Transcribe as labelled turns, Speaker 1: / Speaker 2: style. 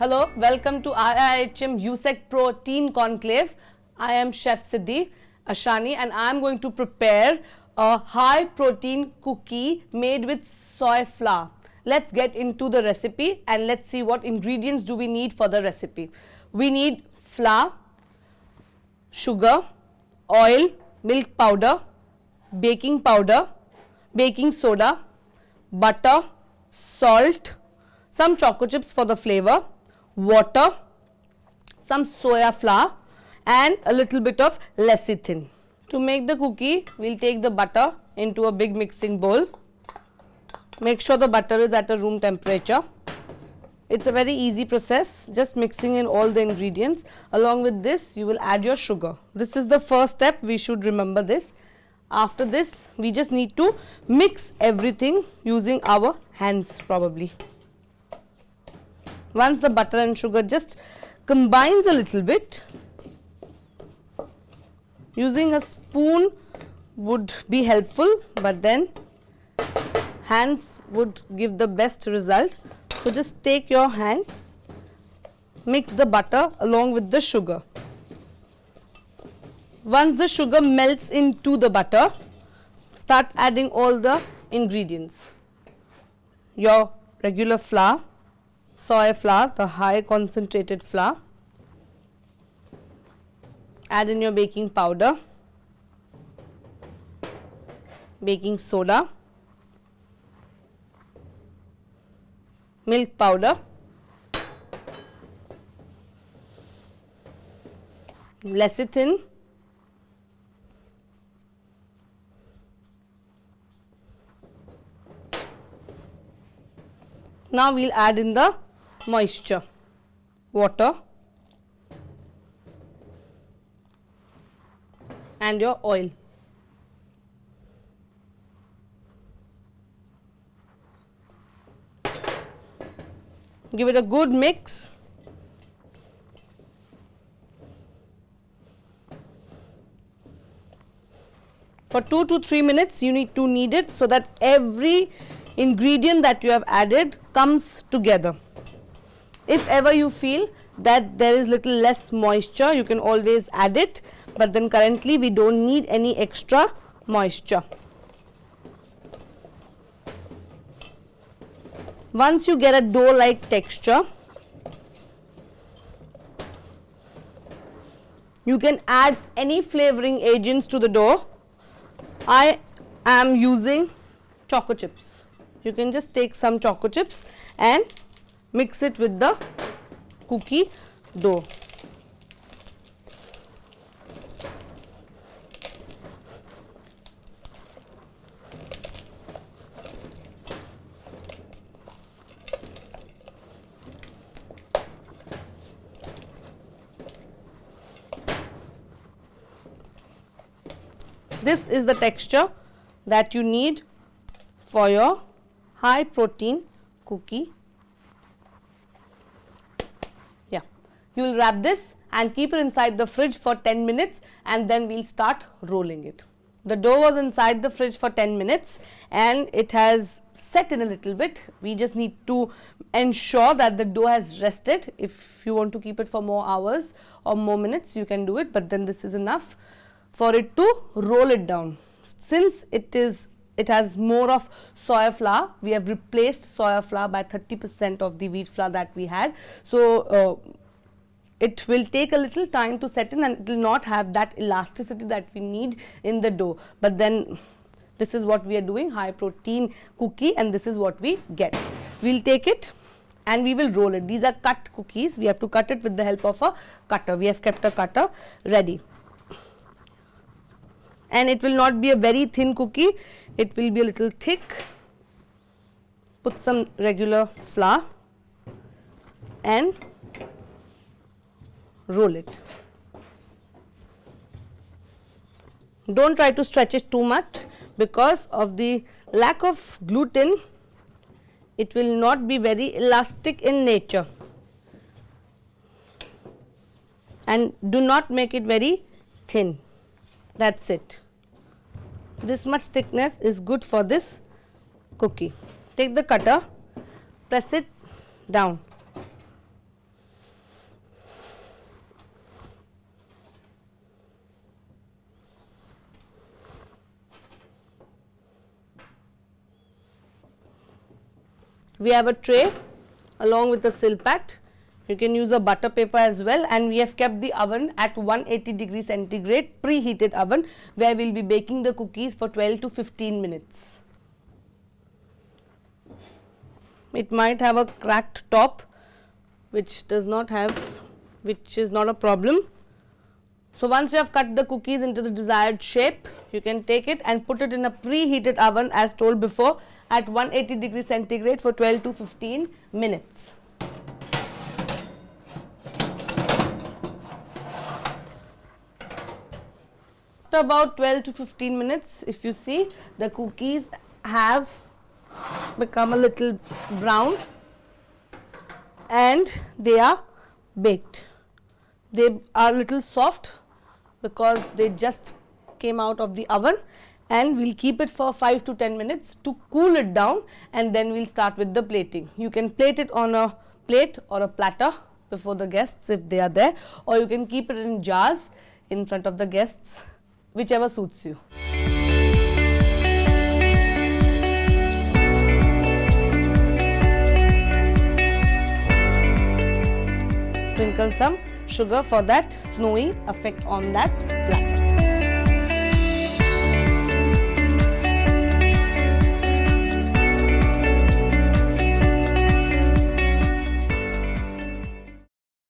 Speaker 1: Hello, welcome to IIHM USEC Protein Conclave. I am Chef Siddhi Ashani and I am going to prepare a high protein cookie made with soy flour. Let's get into the recipe and let's see what ingredients do we need for the recipe. We need flour, sugar, oil, milk powder, baking soda, butter, salt, some choco chips for the flavor, water, some soya flour and a little bit of lecithin. To make the cookie, we'll take the butter into a big mixing bowl. Make sure the butter is at a room temperature. It's a very easy process, just mixing in all the ingredients. Along with this, you will add your sugar. This is the first step, we should remember this. After this, we just need to mix everything using our hands probably. Once the butter and sugar just combines a little bit, using a spoon would be helpful, but then hands would give the best result. So just take your hand, mix the butter along with the sugar. Once the sugar melts into the butter, start adding all the ingredients. Your regular flour, soy flour, the high concentrated flour. Add in your baking powder, baking soda, milk powder, lecithin, now we'll add in the moisture, water and your oil. Give it a good mix. For 2 to 3 minutes you need to knead it so that every ingredient that you have added comes together. If ever you feel that there is little less moisture, you can always add it, but then currently we don't need any extra moisture. Once you get a dough like texture, you can add any flavoring agents to the dough. I am using choco chips. You can just take some choco chips and mix it with the cookie dough. This is the texture that you need for your high protein cookie. Yeah, you will wrap this and keep it inside the fridge for 10 minutes and then we'll start rolling it. The dough was inside the fridge for 10 minutes and it has set in a little bit. We just need to ensure that the dough has rested. If you want to keep it for more hours or more minutes, you can do it, but then this is enough for it to roll it down. Since it has more of soya flour, we have replaced soya flour by 30% of the wheat flour that we had. So it will take a little time to set in and it will not have that elasticity that we need in the dough. But then this is what we are doing, high protein cookie, and this is what we get. We'll take it and we will roll it. These are cut cookies. We have to cut it with the help of a cutter. We have kept a cutter ready. And it will not be a very thin cookie, it will be a little thick. Put some regular flour and roll it. Don't try to stretch it too much because of the lack of gluten, it will not be very elastic in nature. And do not make it very thin. That's it. This much thickness is good for this cookie. Take the cutter, press it down. We have a tray along with a Silpat. You can use a butter paper as well, and we have kept the oven at 180 degrees centigrade preheated oven, where we will be baking the cookies for 12 to 15 minutes. It might have a cracked top, which is not a problem. So once you have cut the cookies into the desired shape, you can take it and put it in a preheated oven as told before at 180 degrees centigrade for 12 to 15 minutes. After about 12 to 15 minutes, if you see, the cookies have become a little brown and they are baked. They are a little soft because they just came out of the oven, and we'll keep it for 5 to 10 minutes to cool it down, and then we'll start with the plating. You can plate it on a plate or a platter before the guests if they are there, or you can keep it in jars in front of the guests, whichever suits you. Sprinkle some sugar for that snowy effect on that platter.